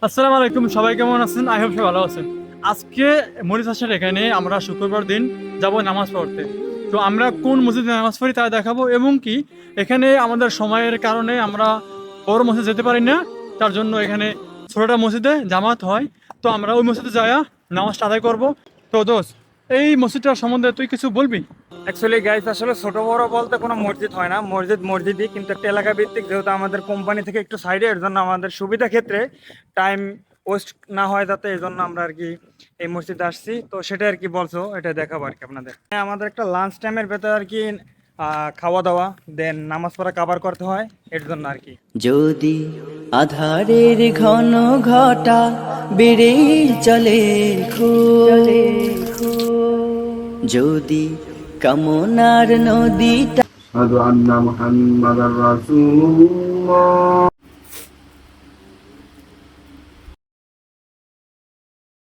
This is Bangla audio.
আসসালামু আলাইকুম, সবাই কেমন আছেন? আই হোপ সবাই ভালো আছেন। আজকে মনির হাসান এখানে আমরা শুক্রবার দিন যাব নামাজ পড়তে। তো আমরা কোন মসজিদে নামাজ পড়ি তা দেখাবো, এবং কি এখানে আমাদের সময়ের কারণে আমরা বড় মসজিদে যেতে পারি না, তার জন্য এখানে ছোটটা মসজিদে জামাত হয়। তো আমরা ওই মসজিদে যায়া নামাজটা আদায় করবো। তো দোস্ত, এই মসজিদটার সম্বন্ধে তুই কিছু বলবি? অ্যাকচুয়ালি গাইস, আসলে ছোট বড় বলতে কোনো মসজিদ হয় না, মসজিদ মসজিদই, কিন্তু একটা এলাকা ভিত্তিক, যেহেতু আমাদের কোম্পানি থেকে একটু সাইডে, এর জন্য আমাদের সুবিধা ক্ষেত্রে টাইম ওয়েস্ট না হয় যাতে, এই জন্য আমরা আর কি এই মসজিদে আসছি। তো সেটা আর কি বলছো, এটা দেখাবো আর কি আপনাদের। হ্যাঁ, আমাদের একটা লাঞ্চ টাইমের ভেতরে আর কি খাওয়া দাওয়া, দেন নামাজ পড়া কাভার করতে হয়, এর জন্য আর কি। যদি আধারের ঘন ঘটা বেড়ে চলে যদি কামনার নদীটা أشهد أن محمدا رسول الله